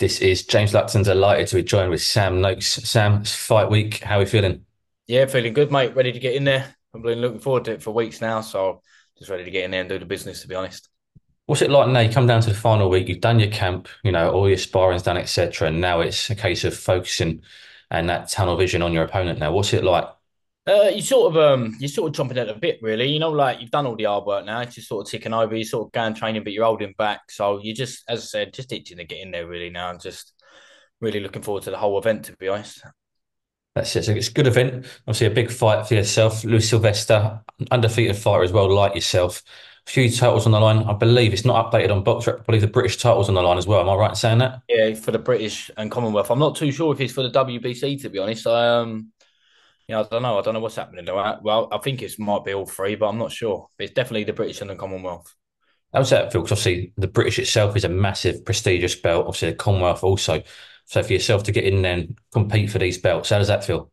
This is James Lupton, delighted to be joined with Sam Noakes. Sam, it's fight week. How are we feeling? Yeah, feeling good, mate. Ready to get in there. I've been looking forward to it for weeks now, so just ready to get in there and do the business, to be honest. What's it like now? You come down to the final week, you've done your camp, all your sparring's done, etc. And now it's a case of focusing and that tunnel vision on your opponent now. What's it like? You're sort of chomping at a bit, really. Like you've done all the hard work now. It's just sort of ticking over. You're sort of going training, but you're holding back. So you just, as I said, just itching to get in there really now, and just really looking forward to the whole event, to be honest. That's it. So it's a good event. Obviously, a big fight for yourself. Luis Sylvester, undefeated fighter as well, like yourself. A few titles on the line. I believe it's not updated on Box Rec. I believe the British title's on the line as well. Am I right in saying that? Yeah, for the British and Commonwealth. I'm not too sure if it's for the WBC, to be honest. Yeah, I don't know. I don't know what's happening though. Well, I think it might be all three, but I'm not sure. It's definitely the British and the Commonwealth. How's that feel? Because obviously the British itself is a massive, prestigious belt. Obviously the Commonwealth also. So for yourself to get in there and compete for these belts, how does that feel?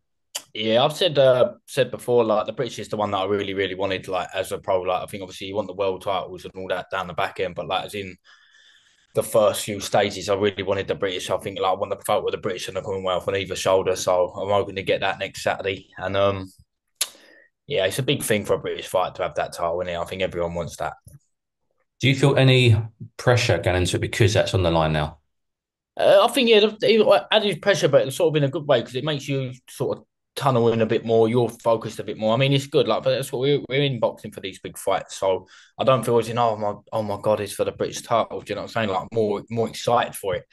Yeah, I've said before, like the British is the one that I really, really wanted, like as a pro. Like I think obviously you want the world titles and all that down the back end, but like as in the first few stages, I really wanted the British. I think like I want to fight with the British and the Commonwealth on either shoulder. So I'm hoping to get that next Saturday. And yeah, it's a big thing for a British fight to have that title in it. I think everyone wants that. Do you feel any pressure going into it because that's on the line now? I think yeah, added pressure, but sort of in a good way because it makes you sort of tunnel in a bit more. You're focused a bit more. I mean, it's good, like, but that's what we're in boxing for these big fights. So I don't feel as in oh my god, it's for the British title. Do you know what I'm saying? Like more excited for it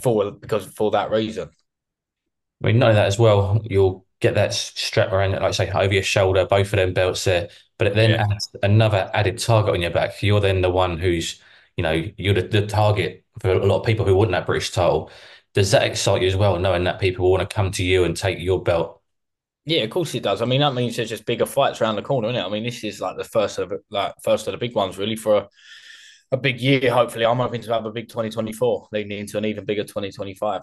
for that reason. I mean, know that as well. You'll get that strap around, like I say, over your shoulder, both of them belts there. But it then Yeah. adds another added target on your back. You're then the one who's, you're the target for a lot of people who want that British title. Does that excite you as well, knowing that people want to come to you and take your belt? Yeah, of course it does. I mean, that means there's just bigger fights around the corner, isn't it? I mean, this is like the first of the big ones, really, for a big year. Hopefully, I'm hoping to have a big 2024, leading into an even bigger 2025.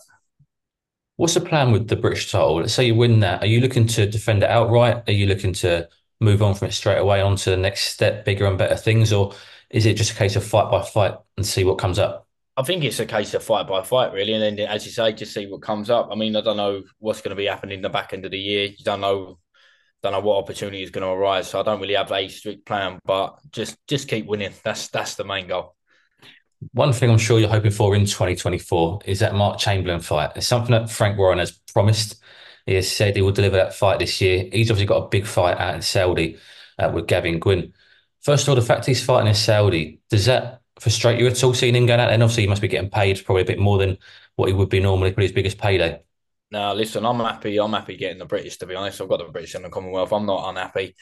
What's the plan with the British title? Let's say you win that. Are you looking to defend it outright? Are you looking to move on from it straight away on to the next step, bigger and better things? Or is it just a case of fight by fight and see what comes up? I think it's a case of fight by fight, really, and then as you say, just see what comes up. I mean, I don't know what's going to be happening in the back end of the year. You don't know what opportunity is going to arise. So I don't really have a strict plan, but just keep winning. That's the main goal. One thing I'm sure you're hoping for in 2024 is that Mark Chamberlain fight. It's something that Frank Warren has promised. He has said he will deliver that fight this year. He's obviously got a big fight out in Saudi with Gavin Gwynn. First of all, the fact he's fighting in Saudi, does that frustrate you at all seeing him going out? And obviously, he must be getting paid probably a bit more than what he would be normally for his biggest payday. Now, listen, I'm happy. I'm happy getting the British. To be honest, I've got the British and the Commonwealth. I'm not unhappy.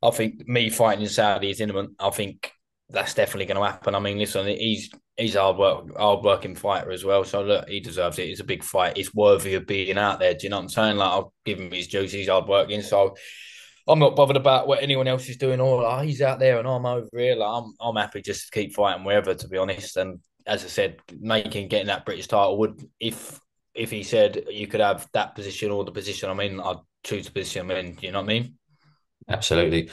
I think me fighting in Saudi is imminent. I think that's definitely going to happen. I mean, listen, he's a hard working fighter as well. So look, he deserves it. It's a big fight. It's worthy of being out there. Do you know what I'm saying? Like I'll give him his dues. He's hard working. So I'm not bothered about what anyone else is doing. Or he's out there and I'm over here. Like I'm happy just to keep fighting wherever. To be honest, and as I said, getting that British title would if he said you could have that position or the position I'm in, I'd choose the position I'm in. Do you know what I mean? Absolutely.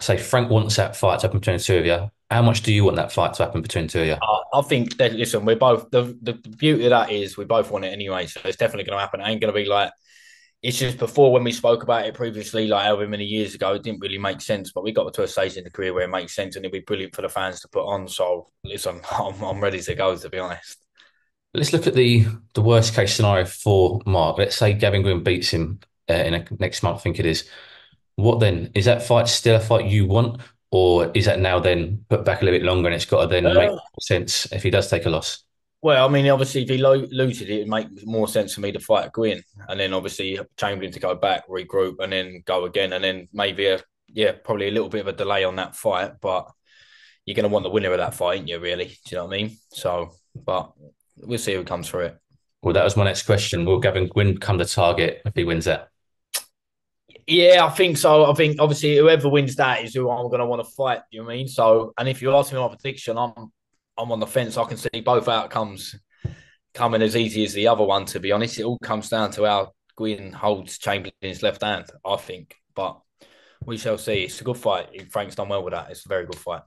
Say Frank wants that fight to happen between the two of you. How much do you want that fight to happen between the two of you? I think that listen, we're both the beauty of that is we both want it anyway, so it's definitely going to happen. It ain't going to be like it's just before when we spoke about it previously, like however many years ago, it didn't really make sense. But we got to a stage in the career where it makes sense and it'd be brilliant for the fans to put on. So listen, I'm ready to go. To be honest, Let's look at the worst case scenario for Mark. Let's say Gavin Green beats him next month, I think it is. What then? Is that fight still a fight you want, or is that now then put back a little bit longer and it's got to then make uh, sense if he does take a loss? well, I mean, obviously, if he loses it, it makes more sense for me to fight Gwyn, and then obviously Chamberlain to go back, regroup, and then go again, and then maybe probably a little bit of a delay on that fight, but you're going to want the winner of that fight, aren't you? Really, do you know what I mean? So, but we'll see who comes through it. Well, that was my next question. Will Gavin Gwynn come the target if he wins that? Yeah, I think so. I think obviously whoever wins that is who I'm going to want to fight. You know what I mean? So, and if you ask me my prediction, I'm on the fence. I can see both outcomes coming as easy as the other one. To be honest, it all comes down to how Gwyn holds Chamberlain's left hand. I think, but we shall see. It's a good fight. Frank's done well with that. It's a very good fight.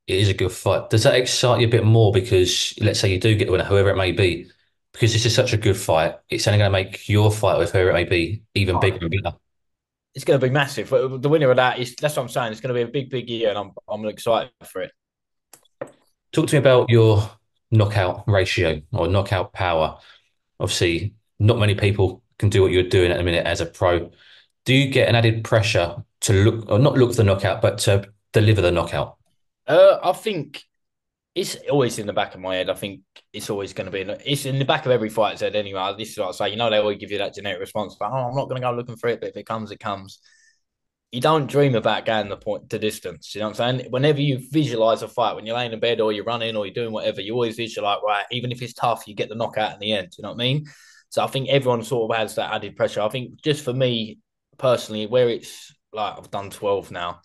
It is a good fight. Does that excite you a bit more because let's say you do get the winner, whoever it may be? because this is such a good fight, it's only going to make your fight with her, it may be even bigger and better. It's going to be massive. The winner of that is that's what I'm saying. It's going to be a big year, and I'm excited for it. Talk to me about your knockout ratio or knockout power. Obviously, not many people can do what you're doing at the minute as a pro. Do you get an added pressure to look, or not look for the knockout, but to deliver the knockout? I think it's always in the back of my head. I think it's always going to be. It's in the back of every fighter's head anyway. This is what I say. You know, they always give you that generic response, but oh, I'm not going to go looking for it. But if it comes, it comes. You don't dream about going the distance. You know what I'm saying? Whenever you visualize a fight, when you're laying in bed or you're running or you're doing whatever, you always visualize, right, even if it's tough, you get the knockout in the end. You know what I mean? So I think everyone sort of has that added pressure. I think just for me personally, where it's like I've done 12 now,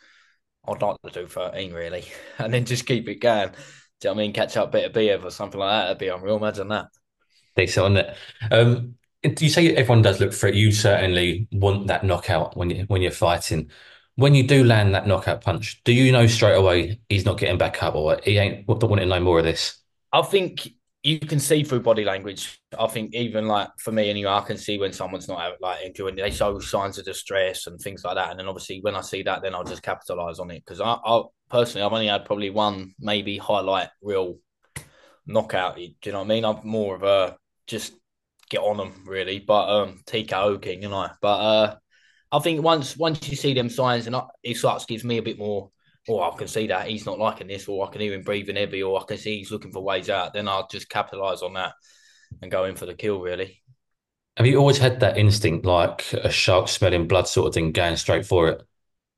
I'd like to do 13 really, and then just keep it going. Do you know what I mean? Catch up Beterbiev or something like that. That'd be unreal. Imagine that. Decent on it. Do you say everyone does look for it? You certainly want that knockout when you're fighting. When you do land that knockout punch, do you know straight away he's not getting back up, or he ain't don't want to know more of this? I think you can see through body language. I think even like for me anyway, I can see when someone's not like enjoying it. They show signs of distress and things like that. And then obviously when I see that, then I'll just capitalize on it. Because I personally, I've only had probably one maybe highlight real knockout. Do you know what I mean? I'm more of a just get on them really. But TKO king, you know. But I think once you see them signs, and it starts gives me a bit more. Oh, I can see that he's not liking this, or I can hear him breathing heavy, or I can see he's looking for ways out. Then I'll just capitalize on that and go in for the kill. Really, Have you always had that instinct, like a shark smelling blood sort of thing, going straight for it?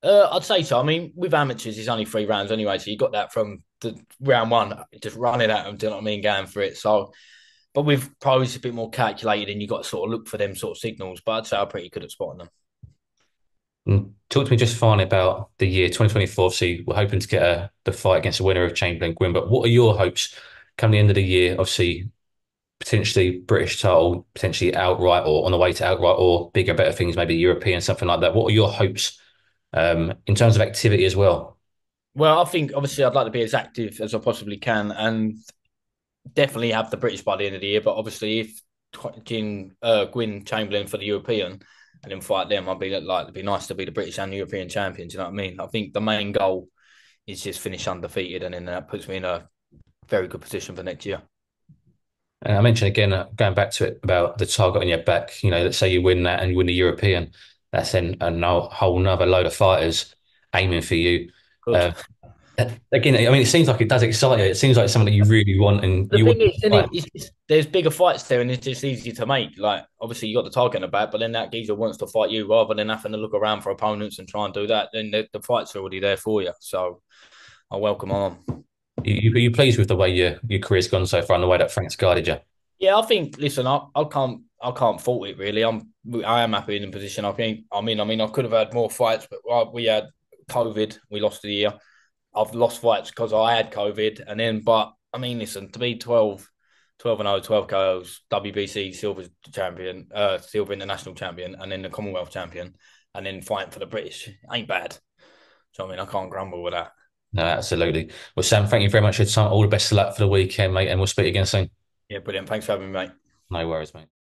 I'd say so. I mean, with amateurs, it's only 3 rounds anyway, so you got that from the round one, just running at them. Do you know what I mean? Going for it. So, but with pros, it's a bit more calculated, and you got to sort of look for them sort of signals. But I'd say I'm pretty good at spotting them. And talk to me just finally about the year 2024. Obviously, we're hoping to get the fight against the winner of Chamberlain Gwyn, but what are your hopes come the end of the year? Obviously, potentially British title, potentially outright or on the way to outright or bigger, better things, maybe European, something like that. What are your hopes in terms of activity as well? Well, I think obviously I'd like to be as active as I possibly can, and definitely have the British by the end of the year. But obviously, if Gwyn Chamberlain for the European and then fight them, I'd be like, it'd be nice to be the British and European champions. You know what I mean? I think the main goal is just finish undefeated, and then that puts me in a very good position for next year. And I mentioned again, going back to it about the target on your back, let's say you win that and you win the European, that's then whole nother load of fighters aiming for you. Good. Uh, Again, I mean, it seems like it does excite you. It seems like something that you really want and The you want thing to is, fight. there's bigger fights there, and it's just easier to make. Like, obviously, you got the target in the back, but then that geezer wants to fight you rather than having to look around for opponents and try and do that. Then the fights are already there for you. So I welcome on. You pleased with the way your career's gone so far and the way that Frank's guided you? Yeah, I think. Listen, I can't fault it really. I am happy in the position. I mean, I could have had more fights, but we had COVID. We lost the year. I've lost fights because I had COVID, and then but I mean, listen, to be 12 and 0, 12 KOs, WBC silver champion, silver international champion, and then the Commonwealth champion, and then fighting for the British ain't bad. So I mean, I can't grumble with that. No, absolutely. Well, Sam, thank you very much for your time. All the best of luck for the weekend, mate, and we'll speak again soon. Yeah, brilliant. Thanks for having me, mate. No worries, mate.